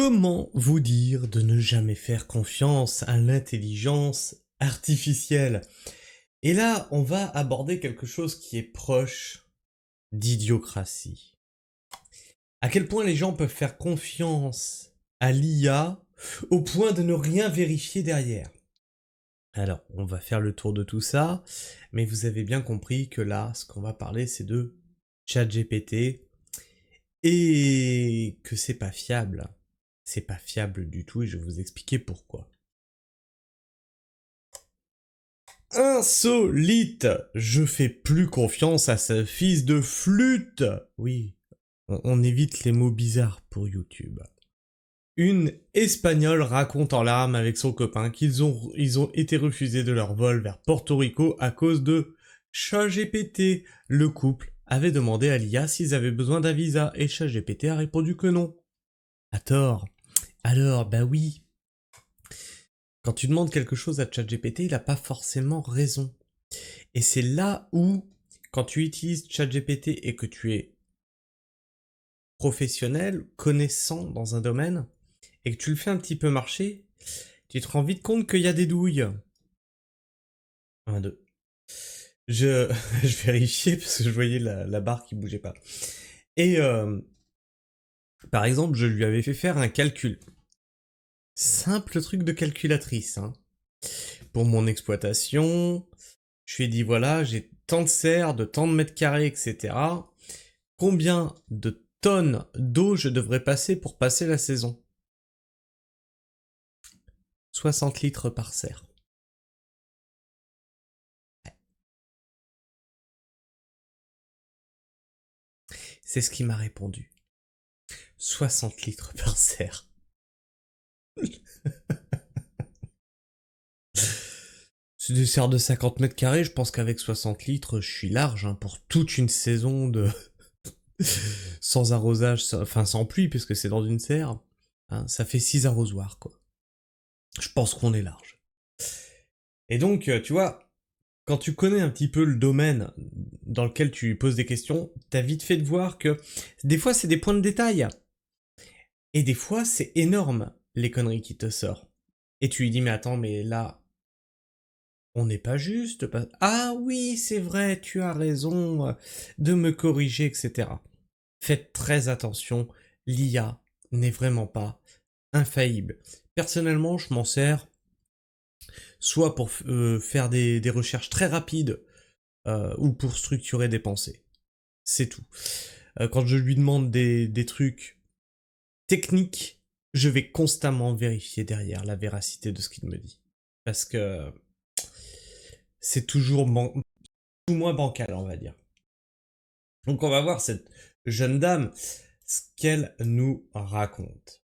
Comment vous dire de ne jamais faire confiance à l'intelligence artificielle? Et là, on va aborder quelque chose qui est proche d'idiocratie. À quel point les gens peuvent faire confiance à l'IA au point de ne rien vérifier derrière. Alors, on va faire le tour de tout ça, mais vous avez bien compris que là, ce qu'on va parler, c'est de ChatGPT et que c'est pas fiable. C'est pas fiable du tout et je vais vous expliquer pourquoi. Insolite! Je fais plus confiance à ce fils de flûte! Oui, on évite les mots bizarres pour YouTube. Une Espagnole raconte en larmes avec son copain qu'ils ont été refusés de leur vol vers Porto Rico à cause de ChatGPT. Le couple avait demandé à l'IA s'ils avaient besoin d'un visa et ChatGPT a répondu que non. À tort. Alors, bah oui. Quand tu demandes quelque chose à ChatGPT, il n'a pas forcément raison. Et c'est là où, quand tu utilises ChatGPT et que tu es professionnel, connaissant dans un domaine, et que tu le fais un petit peu marcher, tu te rends vite compte qu'il y a des douilles. 1, 2. Je vérifiais parce que je voyais la barre qui bougeait pas. Et par exemple, je lui avais fait faire un calcul. Simple truc de calculatrice, hein. Pour mon exploitation, je lui ai dit voilà, j'ai tant de serres, de tant de mètres carrés, etc. Combien de tonnes d'eau je devrais passer pour passer la saison? 60 litres par serre. C'est ce qu'il m'a répondu. 60 litres par serre. C'est des serres de 50 mètres carrés, je pense qu'avec 60 litres, je suis large hein, pour toute une saison de... sans arrosage, enfin sans pluie, puisque c'est dans une serre. Hein, ça fait 6 arrosoirs, quoi. Je pense qu'on est large. Et donc, tu vois, quand tu connais un petit peu le domaine dans lequel tu poses des questions, t'as vite fait de voir que des fois c'est des points de détail. Et des fois c'est énorme, les conneries qu'il te sort. Et tu lui dis, mais attends, mais là, on n'est pas juste. Ah oui, c'est vrai, tu as raison de me corriger, etc. Faites très attention, l'IA n'est vraiment pas infaillible. Personnellement, je m'en sers soit pour faire des recherches très rapides ou pour structurer des pensées. C'est tout. Quand je lui demande des trucs techniques, je vais constamment vérifier derrière la véracité de ce qu'il me dit. Parce que c'est toujours tout moins bancal, on va dire. Donc on va voir cette jeune dame, ce qu'elle nous raconte.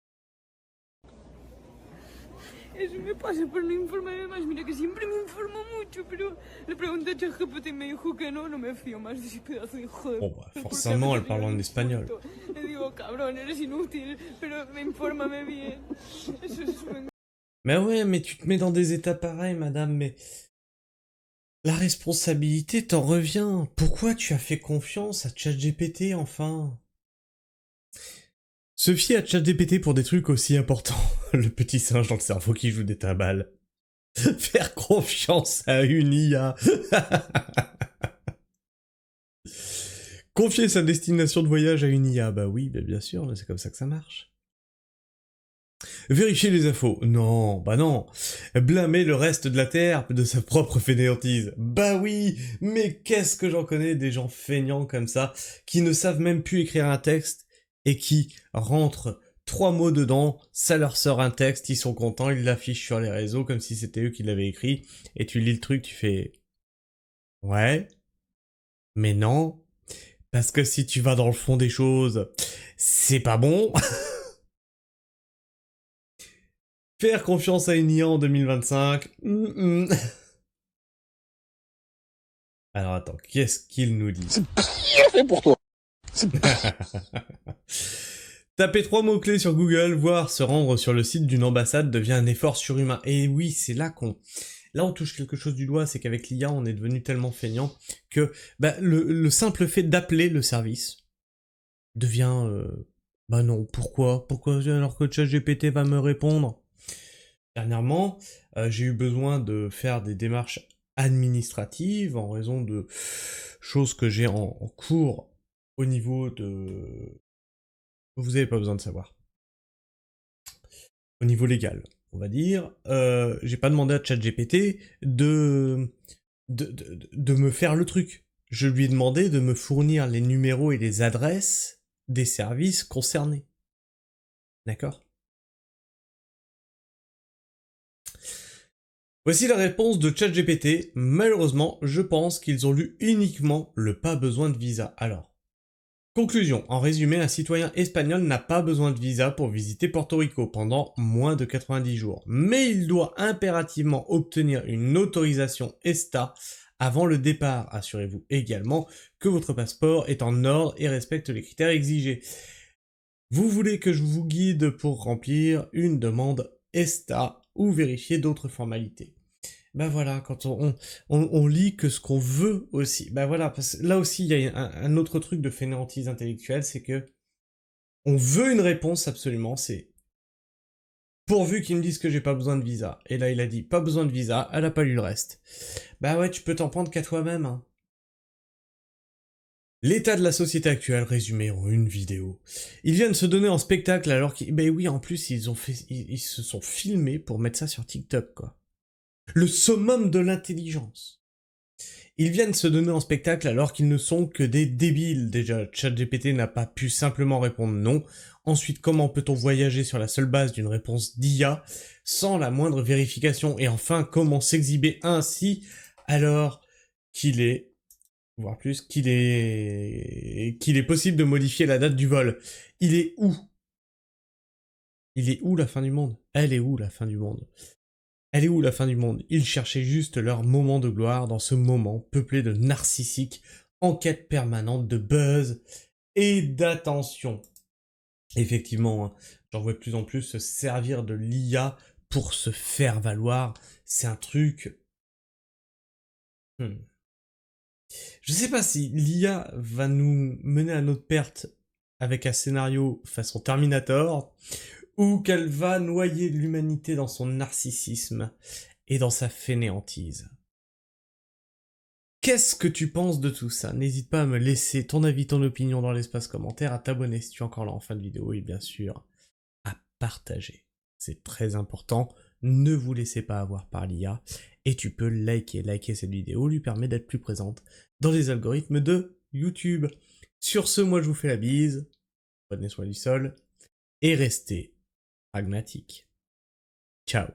Eso me pasa por no informarme más. Mira que siempre me informo mucho, pero le pregunté a ChatGPT y me dijo que no me fío más de ese pedazo de hijo de... Bon, bah, forcément, elle parle en espagnol. Le digo, cabrón, eres inútil, pero infórmame bien. Eso es... Mais ouais, mais tu te mets dans des états pareils, madame, mais... La responsabilité t'en revient. Pourquoi tu as fait confiance à ChatGPT, enfin? Se fier à ChatGPT pour des trucs aussi importants. Le petit singe dans le cerveau qui joue des timbales. Faire confiance à une IA. Confier sa destination de voyage à une IA. Bah oui, bah bien sûr, mais c'est comme ça que ça marche. Vérifier les infos. Non, bah non. Blâmer le reste de la Terre de sa propre fainéantise. Bah oui, mais qu'est-ce que j'en connais des gens feignants comme ça, qui ne savent même plus écrire un texte, et qui rentrent 3 mots dedans, ça leur sort un texte, ils sont contents, ils l'affichent sur les réseaux comme si c'était eux qui l'avaient écrit, et tu lis le truc, tu fais... Ouais, mais non, parce que si tu vas dans le fond des choses, c'est pas bon. Faire confiance à une IA en 2025. Alors attends, qu'est-ce qu'il nous dit? C'est pire fait pour toi. Taper 3 mots-clés sur Google, voire se rendre sur le site d'une ambassade devient un effort surhumain. Et oui, c'est là qu'on... Là, on touche quelque chose du doigt, c'est qu'avec l'IA, on est devenu tellement feignant que bah, le simple fait d'appeler le service devient Bah non, pourquoi? Pourquoi alors que ChatGPT va me répondre? Dernièrement, j'ai eu besoin de faire des démarches administratives en raison de choses que j'ai en cours au niveau de... Vous avez pas besoin de savoir. Au niveau légal, on va dire. J'ai pas demandé à ChatGPT de me faire le truc. Je lui ai demandé de me fournir les numéros et les adresses des services concernés. D'accord? Voici la réponse de ChatGPT. Malheureusement, je pense qu'ils ont lu uniquement le pas besoin de visa. Alors, conclusion. En résumé, un citoyen espagnol n'a pas besoin de visa pour visiter Porto Rico pendant moins de 90 jours. Mais il doit impérativement obtenir une autorisation ESTA avant le départ. Assurez-vous également que votre passeport est en ordre et respecte les critères exigés. Vous voulez que je vous guide pour remplir une demande ESTA ou vérifier d'autres formalités. Ben voilà, quand on lit que ce qu'on veut aussi. Ben voilà, parce que là aussi, il y a un autre truc de fainéantise intellectuelle, c'est que on veut une réponse absolument, c'est pourvu qu'ils me disent que j'ai pas besoin de visa. Et là, il a dit pas besoin de visa, elle a pas lu le reste. Bah ouais, tu peux t'en prendre qu'à toi-même, hein. L'état de la société actuelle résumé en une vidéo. Ils viennent se donner en spectacle alors qu'ils... Ben oui, en plus, ils se sont filmés pour mettre ça sur TikTok, quoi. Le summum de l'intelligence. Ils viennent se donner en spectacle alors qu'ils ne sont que des débiles. Déjà, ChatGPT n'a pas pu simplement répondre non. Ensuite, comment peut-on voyager sur la seule base d'une réponse d'IA sans la moindre vérification? Et enfin, comment s'exhiber ainsi alors qu'il est, voire plus, qu'il est possible de modifier la date du vol? Il est où? Il est où la fin du monde? Elle est où la fin du monde? Elle est où la fin du monde? Ils cherchaient juste leur moment de gloire dans ce moment peuplé de narcissiques en quête permanente de buzz et d'attention. Effectivement, hein, j'en vois de plus en plus se servir de l'IA pour se faire valoir. C'est un truc... Je sais pas si l'IA va nous mener à notre perte avec un scénario façon Terminator, ou qu'elle va noyer l'humanité dans son narcissisme et dans sa fainéantise. Qu'est-ce que tu penses de tout ça? N'hésite pas à me laisser ton avis, ton opinion dans l'espace commentaire, à t'abonner si tu es encore là en fin de vidéo et bien sûr à partager. C'est très important, ne vous laissez pas avoir par l'IA et tu peux liker cette vidéo, lui permet d'être plus présente dans les algorithmes de YouTube. Sur ce, moi je vous fais la bise, prenez soin du sol et restez pragmatique. Ciao.